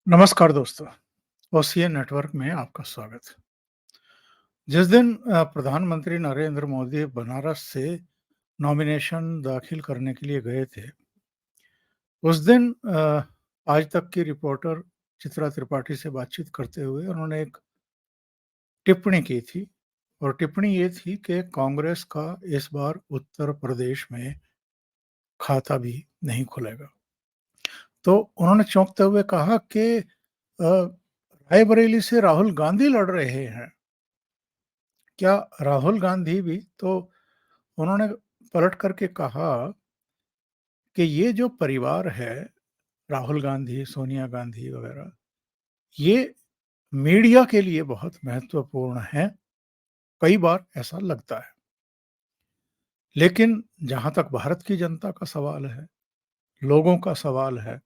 नमस्कार दोस्तों, OCN network में आपका स्वागत है। जिस दिन प्रधानमंत्री नरेंद्र मोदी बनारस से नॉमिनेशन दाखिल करने के लिए गए थे, उस दिन आज तक की रिपोर्टर चित्रा त्रिपाठी से बातचीत करते हुए उन्होंने एक टिप्पणी की थी और टिप्पणी ये थी कि कांग्रेस का इस बार उत्तर प्रदेश में खाता भी नहीं खुलेगा। तो उन्होंने चौंकते हुए कहा कि रायबरेली से राहुल गांधी लड़ रहे हैं। क्या राहुल गांधी भी? तो उन्होंने पलट करके कहा कि ये जो परिवार है, राहुल गांधी, सोनिया गांधी वगैरह, ये मीडिया के लिए बहुत महत्वपूर्ण है। कई बार ऐसा लगता है। लेकिन जहां तक भारत की जनता का सवाल है, लोगों का सवाल है,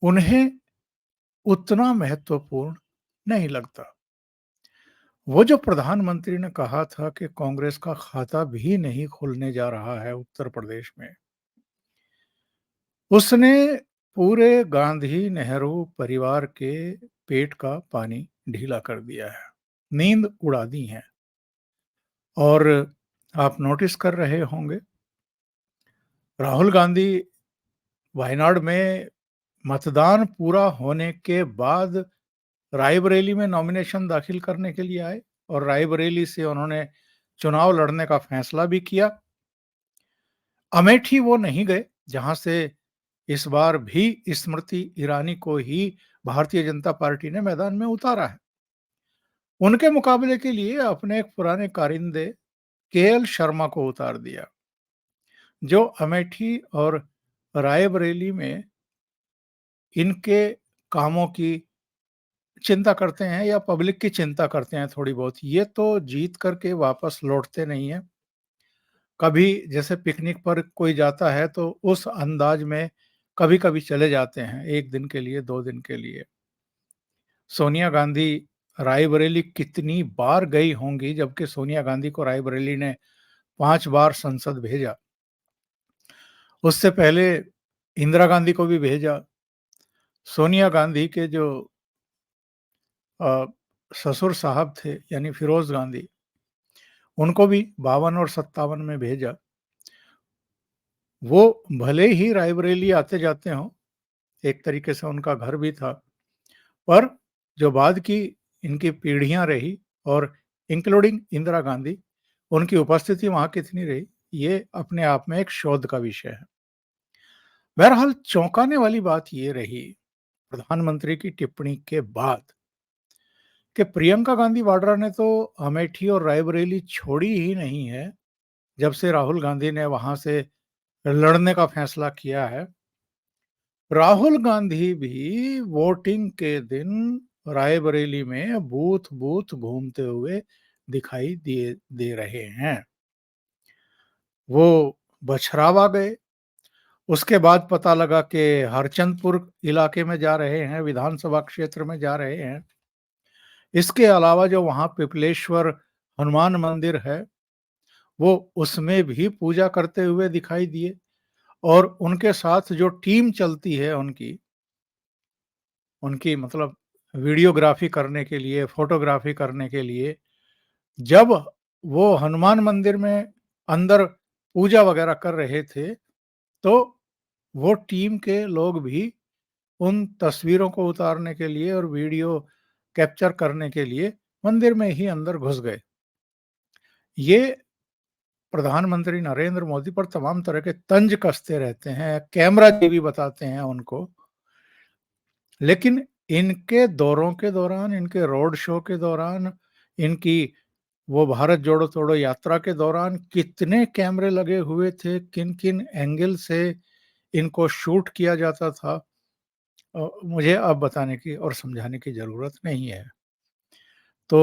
उन्हें उतना महत्वपूर्ण नहीं लगता। वो जो प्रधानमंत्री ने कहा था कि कांग्रेस का खाता भी नहीं खुलने जा रहा है उत्तर प्रदेश में, उसने पूरे गांधी नेहरू परिवार के पेट का पानी ढीला कर दिया है, नींद उड़ा दी है। और आप नोटिस कर रहे होंगे, राहुल गांधी वायनाड में मतदान पूरा होने के बाद रायबरेली में नॉमिनेशन दाखिल करने के लिए आए और रायबरेली से उन्होंने चुनाव लड़ने का फैसला भी किया। अमेठी वो नहीं गए, जहां से इस बार भी स्मृति ईरानी को ही भारतीय जनता पार्टी ने मैदान में उतारा है। उनके मुकाबले के लिए अपने एक पुराने कारिंदे केएल शर्मा को उतार दिया, जो अमेठी और रायबरेली में इनके कामों की चिंता करते हैं या पब्लिक की चिंता करते हैं थोड़ी बहुत। ये तो जीत करके वापस लौटते नहीं है। कभी जैसे पिकनिक पर कोई जाता है तो उस अंदाज में कभी-कभी चले जाते हैं, 1 दिन के लिए, 2 दिन के लिए। सोनिया गांधी रायबरेली कितनी बार गई होंगी, जबकि सोनिया गांधी को रायबरेली ने 5 बार संसद भेजा। उससे पहले इंदिरा गांधी को भी भेजा। सोनिया गांधी के जो अ, ससुर साहब थे यानी फिरोज गांधी, उनको भी 52 और 57 में भेजा। वो भले ही रायबरेली आते-जाते हों, एक तरीके से उनका घर भी था, पर जो बाद की इनकी पीढ़ियां रही और इंक्लूडिंग इंदिरा गांधी, उनकी उपस्थिति वहां कितनी रही, ये अपने आप में एक शोध का विषय है। बहरहाल चौंकाने वाली बात ये रही प्रधानमंत्री की टिप्पणी के बाद कि प्रियंका गांधी वाड्रा ने तो अमेठी और रायबरेली छोड़ी ही नहीं है, जब से राहुल गांधी ने वहां से लड़ने का फैसला किया है। राहुल गांधी भी वोटिंग के दिन रायबरेली में बूथ बूथ घूमते हुए दिखाई दे रहे हैं। वो बछरावा गए, उसके बाद पता लगा कि हरचंदपुर इलाके में जा रहे हैं, विधानसभा क्षेत्र में जा रहे हैं। इसके अलावा जो वहां पिपलेश्वर हनुमान मंदिर है, वो उसमें भी पूजा करते हुए दिखाई दिए। और उनके साथ जो टीम चलती है उनकी उनकी मतलब वीडियोग्राफी करने के लिए, फोटोग्राफी करने के लिए, जब वो हनुमान मंदिर में अंदर पूजा वगैरह कर रहे थे, तो वो टीम के लोग भी उन तस्वीरों को उतारने के लिए और वीडियो कैप्चर करने के लिए मंदिर में ही अंदर घुस गए। ये प्रधानमंत्री नरेंद्र मोदी पर तमाम तरह के तंज कसते रहते हैं, कैमरा देवी बताते हैं उनको। लेकिन इनके दौरों के दौरान, इनके रोड शो के दौरान, इनकी वो भारत जोड़ो तोड़ो यात्रा के दौरान कितने कैमरे लगे हुए थे, किन-किन एंगल से इनको शूट किया जाता था, मुझे अब बताने की और समझाने की ज़रूरत नहीं है। तो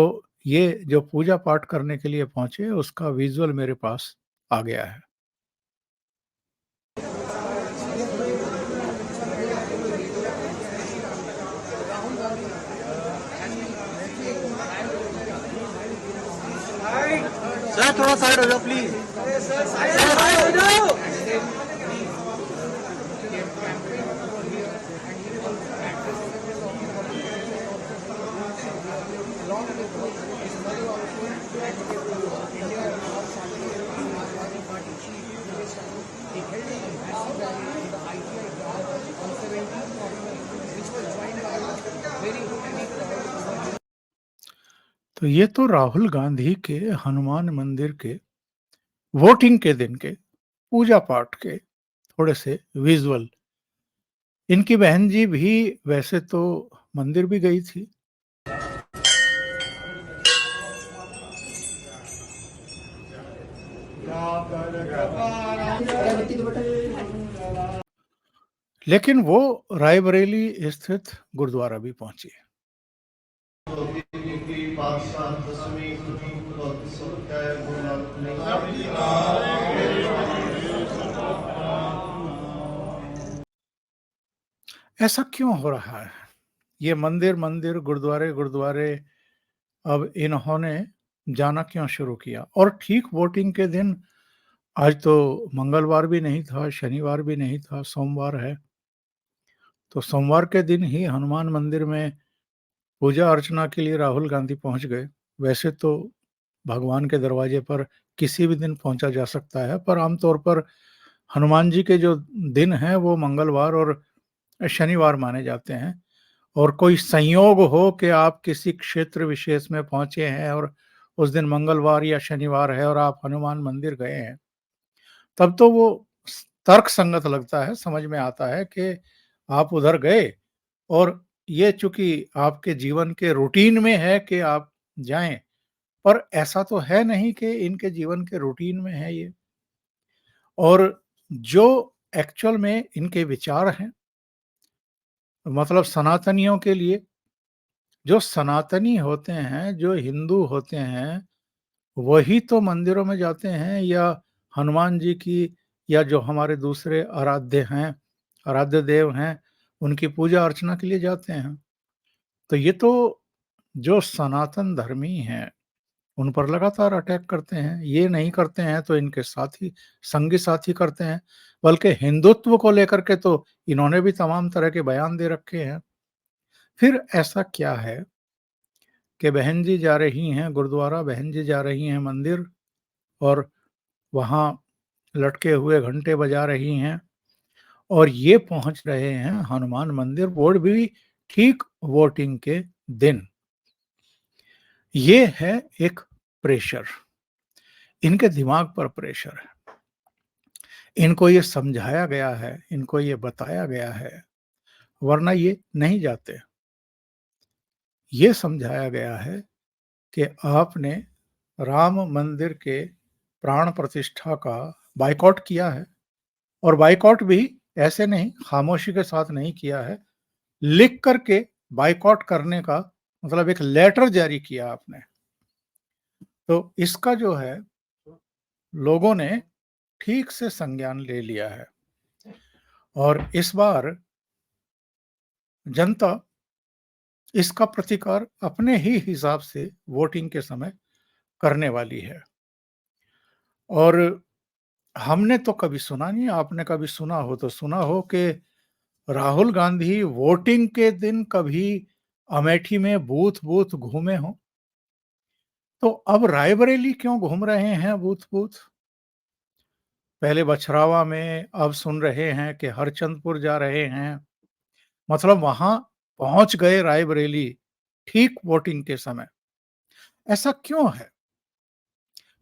ये जो पूजा पाठ करने के लिए पहुँचे, उसका विज़ुअल मेरे पास आ गया है। सर थोड़ा साइड हो जाओ प्लीज। साइड हो जाओ। तो ये तो राहुल गांधी के हनुमान मंदिर के वोटिंग के दिन के पूजा पाठ के थोड़े से विजुअल। इनकी बहन जी भी वैसे तो मंदिर भी गई थी, लेकिन वो रायबरेली स्थित गुरुद्वारा भी पहुंची। ऐसा क्यों हो रहा है? ये मंदिर मंदिर, गुरुद्वारे गुरुद्वारे, अब इन्होंने जाना क्यों शुरू किया? और ठीक वोटिंग के दिन, आज तो मंगलवार भी नहीं था, शनिवार भी नहीं था, सोमवार है। तो सोमवार के दिन ही हनुमान मंदिर में पूजा अर्चना के लिए राहुल गांधी पहुंच गए। वैसे तो भगवान के दरवाजे पर किसी भी दिन पहुंचा जा सकता है, पर आमतौर पर हनुमान जी के जो दिन हैं वो मंगलवार और शनिवार माने जाते हैं। और कोई संयोग हो कि आप किसी क्षेत्र विशेष में पहुंचे हैं और उस दिन मंगलवार या शनिवार है और आप हनुमान मंदिर गए हैं, तब तो वो तर्क संगत लगता है, समझ में आता है कि आप उधर गए। और ये चूंकि आपके जीवन के रूटीन में है कि आप जाएं, पर ऐसा तो है नहीं कि इनके जीवन के रूटीन में है ये। और जो एक्चुअल में इनके विचार हैं, मतलब सनातनियों के लिए, जो सनातनी होते हैं, जो हिंदू होते हैं, वही तो मंदिरों में जाते हैं या हनुमान जी की, या जो हमारे दूसरे आराध्य हैं, आराध्य देव हैं, उनकी पूजा अर्चना के लिए जाते हैं। तो ये तो जो सनातन धर्मी हैं, उन पर लगातार अटैक करते हैं। ये नहीं करते हैं तो इनके साथी, संगी साथी करते हैं। बल्कि हिंदुत्व को लेकर के तो इन्होंने भी तमाम तरह के बयान दे रखे हैं। फिर ऐसा क्या है कि बहन जी जा रही हैं गुरुद्वारा, बहन जी जा रही हैं मंदिर, और वहाँ लटके हुए घंटे बजा रही हैं, और ये पहुंच रहे हैं हनुमान मंदिर, वो भी ठीक वोटिंग के दिन। ये है एक प्रेशर, इनके दिमाग पर प्रेशर है। इनको ये समझाया गया है, इनको ये बताया गया है, वरना ये नहीं जाते। ये समझाया गया है कि आपने राम मंदिर के प्राण प्रतिष्ठा का बायकॉट किया है, और बायकॉट भी ऐसे नहीं, खामोशी के साथ नहीं किया है, लिख करके बायकॉट करने का मतलब एक लेटर जारी किया आपने। तो इसका जो है लोगों ने ठीक से संज्ञान ले लिया है, और इस बार जनता इसका प्रतिकार अपने ही हिसाब से वोटिंग के समय करने वाली है। और हमने तो कभी सुना नहीं, आपने कभी सुना हो तो सुना हो कि राहुल गांधी वोटिंग के दिन कभी अमेठी में बूथ बूथ घूमे हों। तो अब रायबरेली क्यों घूम रहे हैं बूथ बूथ? पहले बछरावा में, अब सुन रहे हैं कि हरचंदपुर जा रहे हैं। मतलब वहां पहुंच गए रायबरेली ठीक वोटिंग के समय। ऐसा क्यों है?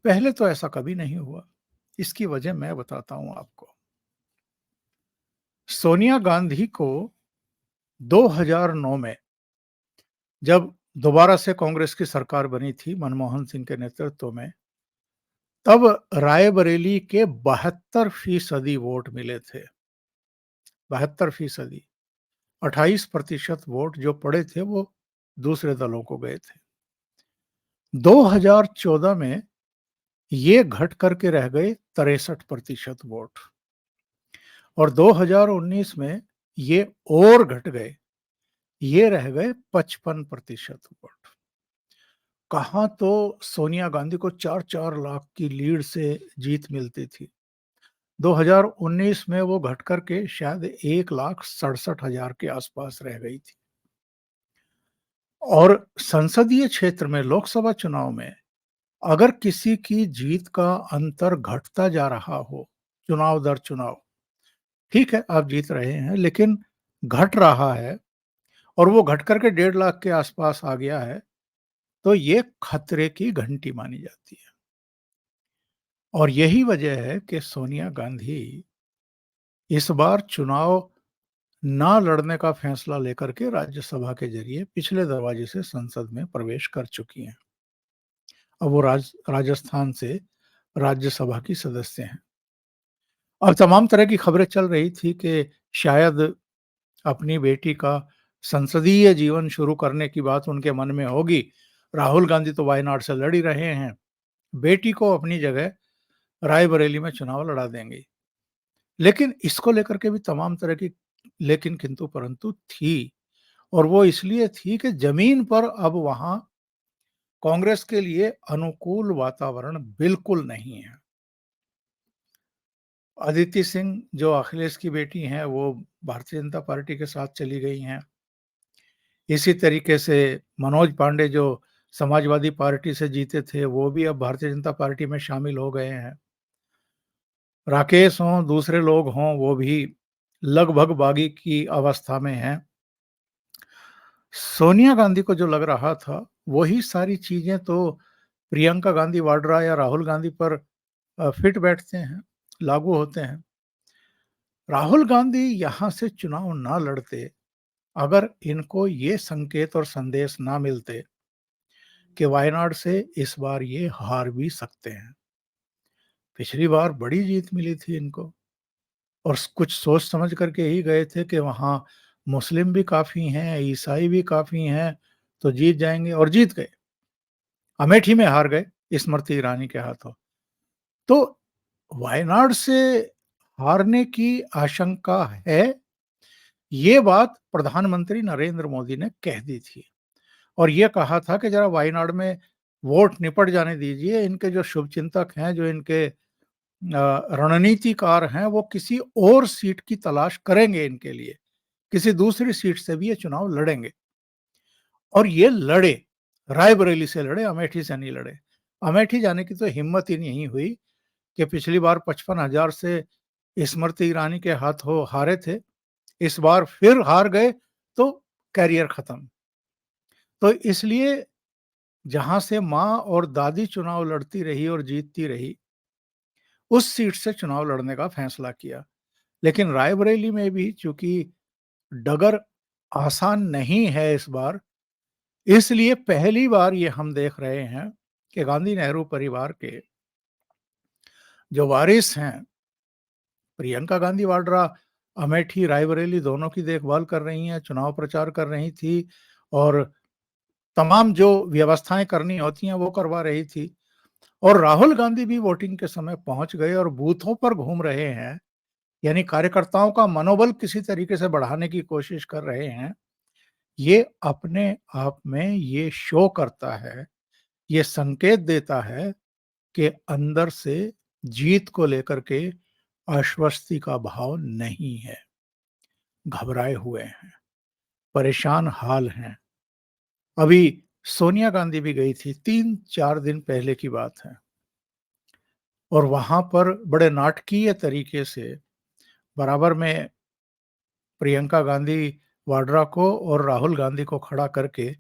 पहले तो ऐसा कभी नहीं हुआ। इसकी वजह मैं बताता हूं आपको। सोनिया गांधी को 2009 में, जब दोबारा से कांग्रेस की सरकार बनी थी मनमोहन सिंह के नेतृत्व में, तब रायबरेली के 72% वोट मिले थे। 72%। 28% वोट जो पड़े थे वो दूसरे दलों को गए थे। 2014 में ये घट करके रह गए 63% वोट, और 2019 में ये और घट गए, ये रह गए 55% वोट। कहाँ तो सोनिया गांधी को 4-4 लाख की लीड से जीत मिलती थी। 2019 में वो घट करके शायद 1,67,000 के आसपास रह गई थी। और संसदीय क्षेत्र में, लोकसभा चुनाव में, अगर किसी की जीत का अंतर घटता जा रहा हो चुनाव दर चुनाव, ठीक है आप जीत रहे हैं, लेकिन घट रहा है, और वो घट करके 1.5 लाख के आसपास आ गया है, तो ये खतरे की घंटी मानी जाती है। और यही वजह है कि सोनिया गांधी इस बार चुनाव ना लड़ने का फैसला लेकर के राज्यसभा के जरिए पिछले दरवाजे से संसद में प्रवेश कर चुकी हैं। अब वो राजस्थान से राज्यसभा की सदस्य हैं। अब तमाम तरह की खबरें चल रही थी कि शायद अपनी बेटी का संसदीय जीवन शुरू करने की बात उनके मन में होगी। राहुल गांधी तो वायनाड से लड़ ही रहे हैं, बेटी को अपनी जगह रायबरेली में चुनाव लड़ा देंगे। लेकिन इसको लेकर के भी तमाम तरह की लेकिन किंतु परंतु थी, और वो इसलिए थी कि जमीन पर अब वहां कांग्रेस के लिए अनुकूल वातावरण बिल्कुल नहीं है। अदिति सिंह जो अखिलेश की बेटी हैं, वो भारतीय जनता पार्टी के साथ चली गई हैं। इसी तरीके से मनोज पांडे जो समाजवादी पार्टी से जीते थे, वो भी अब भारतीय जनता पार्टी में शामिल हो गए हैं। राकेश हों, दूसरे लोग हों, वो भी लगभग बागी की अवस्था में हैं। सोनिया गांधी को जो लग रहा था, वही सारी चीजें तो प्रियंका गांधी वाड्रा या राहुल गांधी पर फिट बैठते हैं, लागू होते हैं। राहुल गांधी यहां से चुनाव ना लड़ते अगर इनको ये संकेत और संदेश ना मिलते कि वायनाड से इस बार ये हार भी सकते हैं। पिछली बार बड़ी जीत मिली थी इनको, और कुछ सोच समझ करके ही गए थे कि वहां मुस्लिम भी काफी हैं, ईसाई भी काफी हैं, तो जीत जाएंगे, और जीत गए। अमेठी में हार गए स्मृति ईरानी के हाथों। तो वायनाड से हारने की आशंका है, ये बात प्रधानमंत्री नरेंद्र मोदी ने कह दी थी, और ये कहा था कि जरा वायनाड में वोट निपट जाने दीजिए। इनके जो शुभचिंतक हैं, जो इनके रणनीतिकार हैं, वो किसी और सीट की तलाश करेंगे इनके लिए, किसी दूसरी सीट से भी ये चुनाव लड़ेंगे। और ये लड़े, रायबरेली से लड़े, अमेठी से नहीं लड़े। अमेठी जाने की तो हिम्मत ही नहीं हुई कि पिछली बार 55,000 से स्मृति ईरानी के हाथों हारे थे, इस बार फिर हार गए तो कैरियर खत्म। तो इसलिए जहां से माँ और दादी चुनाव लड़ती रही और जीतती रही, उस सीट से चुनाव लड़ने का फैसला किया। लेकिन रायबरेली में भी चूंकि डगर आसान नहीं है इस बार, इसलिए पहली बार ये हम देख रहे हैं कि गांधी नेहरू परिवार के जो वारिस हैं, प्रियंका गांधी वाड्रा अमेठी रायबरेली दोनों की देखभाल कर रही हैं, चुनाव प्रचार कर रही थी, और तमाम जो व्यवस्थाएं करनी होती हैं वो करवा रही थी। और राहुल गांधी भी वोटिंग के समय पहुंच गए और बूथों पर घूम रहे हैं, यानी कार्यकर्ताओं का मनोबल किसी तरीके से बढ़ाने की कोशिश कर रहे हैं। ये अपने आप में ये शो करता है, ये संकेत देता है कि अंदर से जीत को लेकर के आश्वस्ति का भाव नहीं है, घबराए हुए हैं, परेशान हाल हैं। अभी सोनिया गांधी भी गई थी, 3-4 दिन पहले की बात है, और वहां पर बड़े नाटकीय तरीके से बराबर में प्रियंका गांधी वाड्रा को और राहुल गांधी को खड़ा करके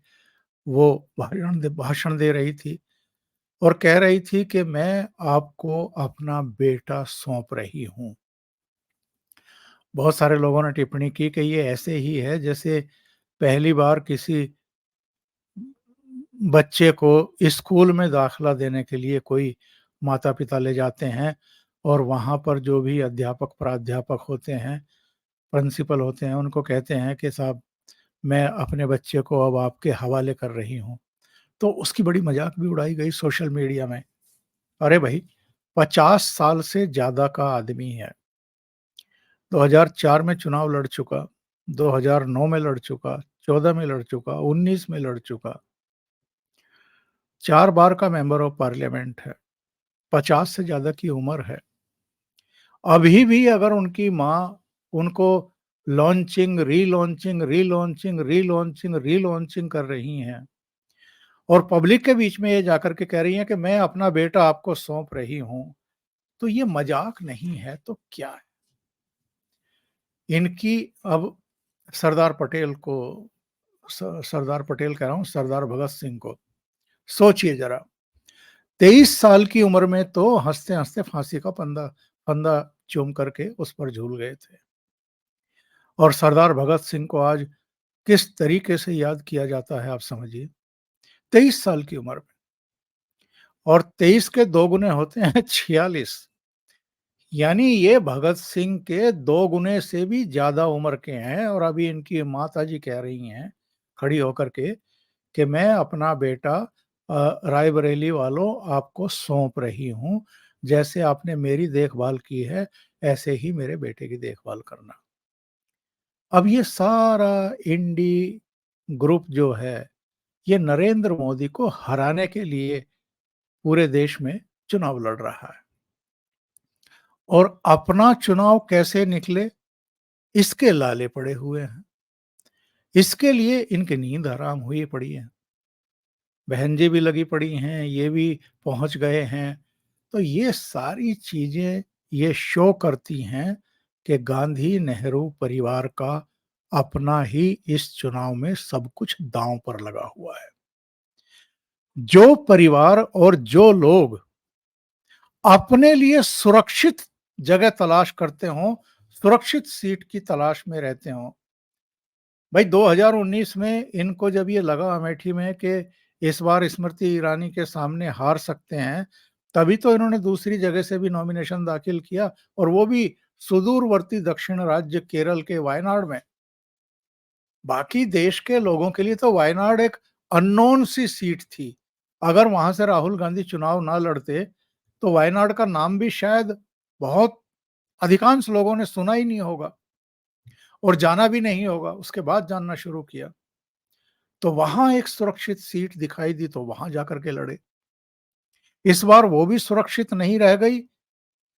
वो भाषण दे रही थी, और कह रही थी कि मैं आपको अपना बेटा सौंप रही हूं। बहुत सारे लोगों ने टिप्पणी की कि ये ऐसे ही है जैसे पहली बार किसी बच्चे को स्कूल में दाखिला देने के लिए कोई माता पिता ले जाते हैं, और वहां पर जो भी अध्यापक प्राध्यापक होते हैं, प्रिंसिपल होते हैं, उनको कहते हैं कि साहब मैं अपने बच्चे को अब आपके हवाले कर रही हूँ। तो उसकी बड़ी मजाक भी उड़ाई गई सोशल मीडिया में। अरे भाई, 50 साल से ज्यादा का आदमी है, 2004 में चुनाव लड़ चुका, 2009 में लड़ चुका, 14 में लड़ चुका, 19 में लड़ चुका, 4 बार का मेंबर ऑफ पार्लियामेंट है, 50 से ज्यादा की उम्र है। अभी भी अगर उनकी माँ उनको launching relaunching relaunching relaunching relaunching कर रही हैं, और पब्लिक के बीच में ये जाकर के कह रही हैं कि मैं अपना बेटा आपको सौंप रही हूं, तो ये मजाक नहीं है तो क्या है? इनकी अब सरदार पटेल को सरदार पटेल कह रहा हूं, सरदार भगत सिंह को सोचिए जरा, 23 साल की उम्र में तो हंसते-हंसते फांसी का फंदा फंदा चूम करके उस पर झूल गए थे। और सरदार भगत सिंह को आज किस तरीके से याद किया जाता है आप समझिए। 23 साल की उम्र में, और 23 के 2 गुने होते हैं 46, यानी ये भगत सिंह के 2 गुने से भी ज़्यादा उम्र के हैं। और अभी इनकी माताजी कह रही हैं, खड़ी होकर के, कि मैं अपना बेटा रायबरेली वालों आपको सौंप रही हूँ, जैसे आपने मेरी देखभाल की है, ऐसे ही मेरे बेटे की देखभाल करना। अब ये सारा इंडी ग्रुप जो है, ये नरेंद्र मोदी को हराने के लिए पूरे देश में चुनाव लड़ रहा है। और अपना चुनाव कैसे निकले, इसके लाले पड़े हुए हैं। इसके लिए इनकी नींद हराम हुई पड़ी है। बहन जी भी लगी पड़ी हैं, ये भी पहुंच गए हैं। तो ये सारी चीजें ये शो करती हैं कि गांधी नेहरू परिवार का अपना ही इस चुनाव में सब कुछ दांव पर लगा हुआ है। जो परिवार और जो लोग अपने लिए सुरक्षित जगह तलाश करते हों, सुरक्षित सीट की तलाश में रहते हों। भाई 2019 में इनको जब ये लगा अमेठी में कि इस बार स्मृति ईरानी के सामने हार सकते हैं, तभी तो इन्होंने दूसरी जगह से भी नॉमिनेशन दाखिल किया, और वो भी सुदूरवर्ती दक्षिण राज्य केरल के वायनाड में। बाकी देश के लोगों के लिए तो वायनाड एक अननोन सी सीट थी। अगर वहां से राहुल गांधी चुनाव ना लड़ते तो वायनाड का नाम भी शायद बहुत अधिकांश लोगों ने सुना ही नहीं होगा और जाना भी नहीं होगा। उसके बाद जानना शुरू किया तो वहां एक सुरक्षित सीट दिखाई दी, तो वहां जाकर के लड़े। इस बार वो भी सुरक्षित नहीं रह गई,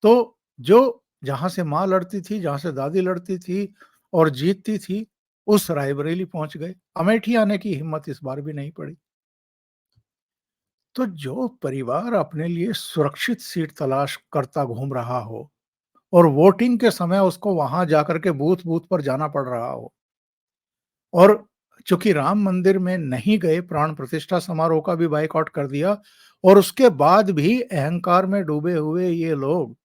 तो जो जहां से मां लड़ती थी, जहां से दादी लड़ती थी और जीतती थी, उस रायबरेली पहुंच गए। अमेठी आने की हिम्मत इस बार भी नहीं पड़ी। तो जो परिवार अपने लिए सुरक्षित सीट तलाश करता घूम रहा हो और वोटिंग के समय उसको वहां जाकर के बूथ बूथ पर जाना पड़ रहा हो, और चूंकि राम मंदिर में नहीं गए, प्राण प्रतिष्ठा समारोह का भी बायकॉट कर दिया, और उसके बाद भी अहंकार में डूबे हुए ये लोग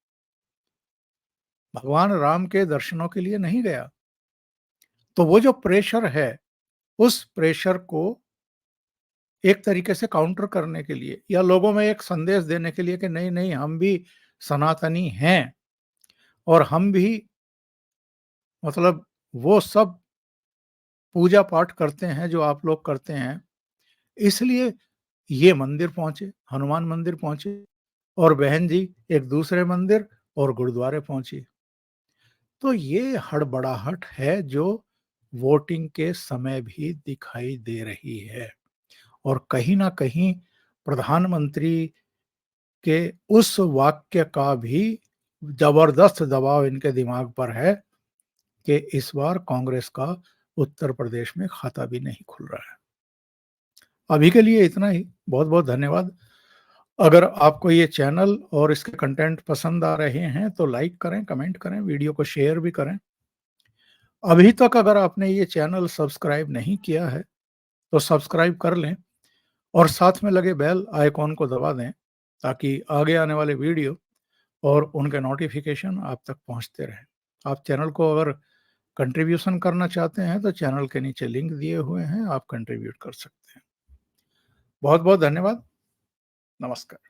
भगवान राम के दर्शनों के लिए नहीं गया, तो वो जो प्रेशर है, उस प्रेशर को एक तरीके से काउंटर करने के लिए या लोगों में एक संदेश देने के लिए कि नहीं नहीं, हम भी सनातनी हैं और हम भी मतलब वो सब पूजा पाठ करते हैं जो आप लोग करते हैं, इसलिए ये मंदिर पहुंचे, हनुमान मंदिर पहुंचे, और बहन जी एक दूसरे मंदिर और गुरुद्वारे पहुंची। तो ये हड़बड़ाहट है जो वोटिंग के समय भी दिखाई दे रही है। और कहीं ना कहीं प्रधानमंत्री के उस वाक्य का भी जबरदस्त दबाव इनके दिमाग पर है कि इस बार कांग्रेस का उत्तर प्रदेश में खाता भी नहीं खुल रहा है। अभी के लिए इतना ही। बहुत बहुत धन्यवाद। अगर आपको ये चैनल और इसके कंटेंट पसंद आ रहे हैं तो लाइक करें, कमेंट करें, वीडियो को शेयर भी करें। अभी तक अगर आपने ये चैनल सब्सक्राइब नहीं किया है तो सब्सक्राइब कर लें और साथ में लगे बेल आइकॉन को दबा दें, ताकि आगे आने वाले वीडियो और उनके नोटिफिकेशन आप तक पहुंचते रहें। आप चैनल को अगर कंट्रीब्यूशन करना चाहते हैं तो चैनल के नीचे लिंक दिए हुए हैं, आप कंट्रीब्यूट कर सकते हैं। बहुत बहुत धन्यवाद। नमस्कार।